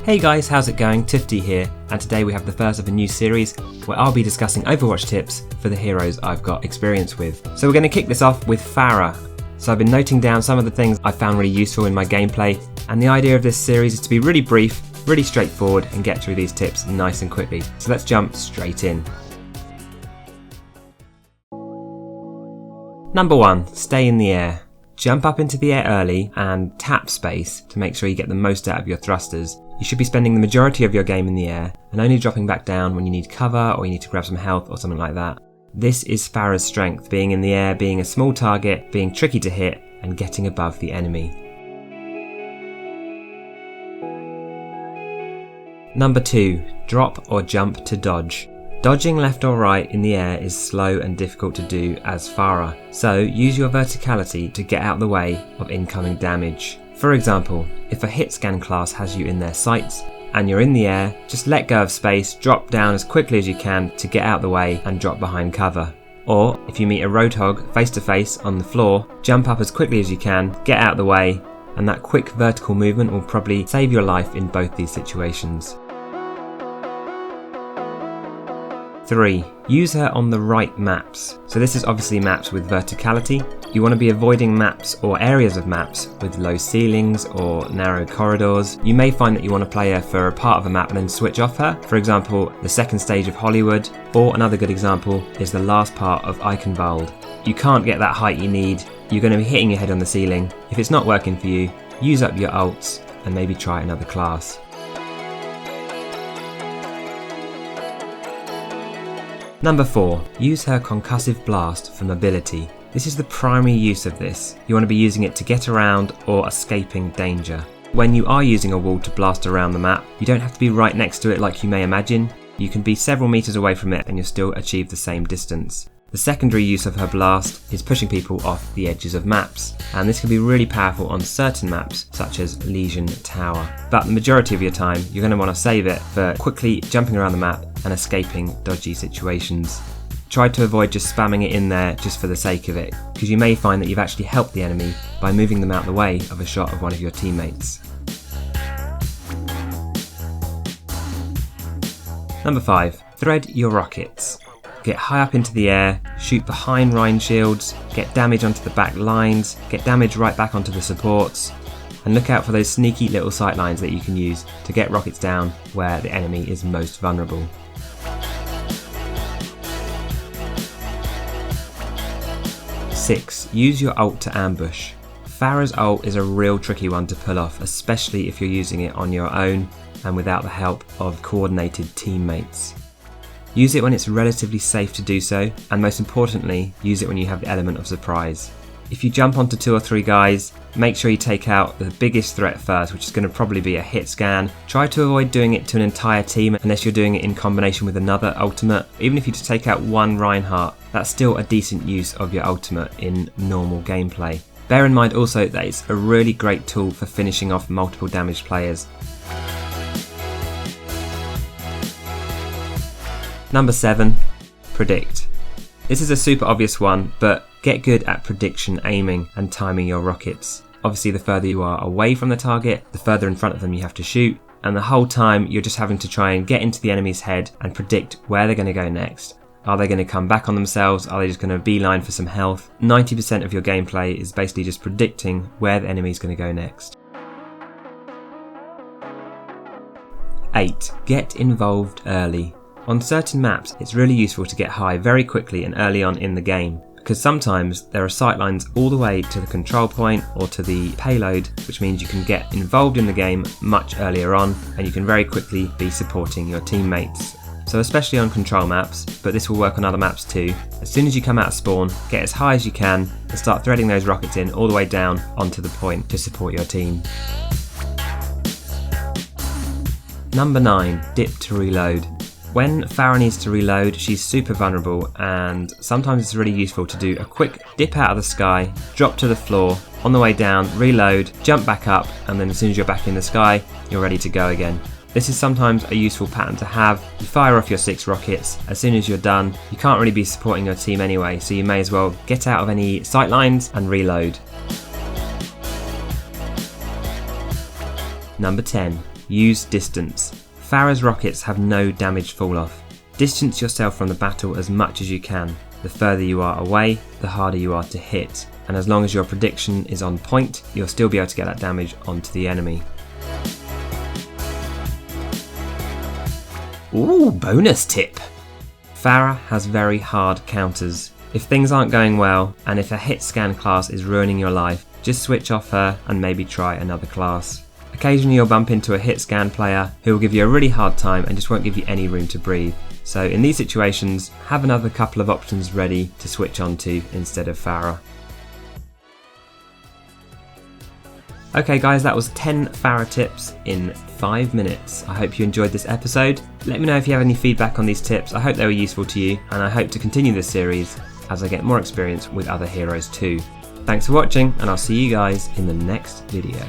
Hey guys, how's it going? Toofty here, and today we have the first of a new series where I'll be discussing Overwatch tips for the heroes I've got experience with. So we're going to kick this off with Pharah. So I've been noting down some of the things I found really useful in my gameplay, and the idea of this series is to be really brief, really straightforward, and get through these tips nice and quickly. So let's jump straight in. Number 1, stay in the air. Jump up into the air early and tap space to make sure you get the most out of your thrusters. You should be spending the majority of your game in the air and only dropping back down when you need cover or you need to grab some health or something like that. This is Pharah's strength, being in the air, being a small target, being tricky to hit and getting above the enemy. Number 2, drop or jump to dodge. Dodging left or right in the air is slow and difficult to do as Pharah, so use your verticality to get out the way of incoming damage. For example, if a hit scan class has you in their sights and you're in the air, just let go of space, drop down as quickly as you can to get out the way and drop behind cover. Or if you meet a roadhog face to face on the floor, jump up as quickly as you can, get out the way, and that quick vertical movement will probably save your life in both these situations. 3. Use her on the right maps. So this is obviously maps with verticality. You want to be avoiding maps or areas of maps with low ceilings or narrow corridors. You may find that you want to play her for a part of a map and then switch off her. For example, the second stage of Hollywood, or another good example is the last part of Eichenwald. You can't get that height you need. You're going to be hitting your head on the ceiling. If it's not working for you, use up your ults and maybe try another class. Number 4, use her concussive blast for mobility. This is the primary use of this. You want to be using it to get around or escaping danger. When you are using a wall to blast around the map, you don't have to be right next to it like you may imagine. You can be several meters away from it and you'll still achieve the same distance. The secondary use of her blast is pushing people off the edges of maps, and this can be really powerful on certain maps such as Legion Tower. But the majority of your time you're going to want to save it for quickly jumping around the map and escaping dodgy situations. Try to avoid just spamming it in there just for the sake of it, because you may find that you've actually helped the enemy by moving them out the way of a shot of one of your teammates. Number 5, thread your rockets. Get high up into the air, shoot behind Rhine shields, get damage onto the back lines, get damage right back onto the supports, and look out for those sneaky little sight lines that you can use to get rockets down where the enemy is most vulnerable. Six, use your ult to ambush. Pharah's ult is a real tricky one to pull off, especially if you're using it on your own and without the help of coordinated teammates. Use it when it's relatively safe to do so, and most importantly, use it when you have the element of surprise. If you jump onto 2 or 3 guys, make sure you take out the biggest threat first, which is going to probably be a hit scan. Try to avoid doing it to an entire team unless you're doing it in combination with another ultimate. Even if you just take out one Reinhardt, that's still a decent use of your ultimate in normal gameplay. Bear in mind also that it's a really great tool for finishing off multiple damaged players. Number 7, predict. This is a super obvious one, but get good at prediction aiming and timing your rockets. Obviously the further you are away from the target, the further in front of them you have to shoot, and the whole time you're just having to try and get into the enemy's head and predict where they're going to go next. Are they going to come back on themselves? Are they just going to beeline for some health? 90% of your gameplay is basically just predicting where the enemy's going to go next. 8. Get involved early. On certain maps, it's really useful to get high very quickly and early on in the game, because sometimes there are sightlines all the way to the control point or to the payload, which means you can get involved in the game much earlier on and you can very quickly be supporting your teammates. So especially on control maps, but this will work on other maps too, as soon as you come out of spawn, get as high as you can and start threading those rockets in all the way down onto the point to support your team. Number 9, dip to reload. When Pharah needs to reload, she's super vulnerable, and sometimes it's really useful to do a quick dip out of the sky, drop to the floor, on the way down, reload, jump back up, and then as soon as you're back in the sky, you're ready to go again. This is sometimes a useful pattern to have. You fire off your 6 rockets, as soon as you're done, you can't really be supporting your team anyway, so you may as well get out of any sight lines and reload. Number 10. use distance. Pharah's rockets have no damage fall off. Distance yourself from the battle as much as you can. The further you are away, the harder you are to hit, and as long as your prediction is on point, you'll still be able to get that damage onto the enemy. Ooh, bonus tip! Pharah has very hard counters. If things aren't going well, and if a hit scan class is ruining your life, just switch off her and maybe try another class. Occasionally you'll bump into a hit scan player who will give you a really hard time and just won't give you any room to breathe. So in these situations, have another couple of options ready to switch onto instead of Pharah. Okay guys, that was 10 Pharah tips in 5 minutes. I hope you enjoyed this episode. Let me know if you have any feedback on these tips. I hope they were useful to you, and I hope to continue this series as I get more experience with other heroes too. Thanks for watching, and I'll see you guys in the next video.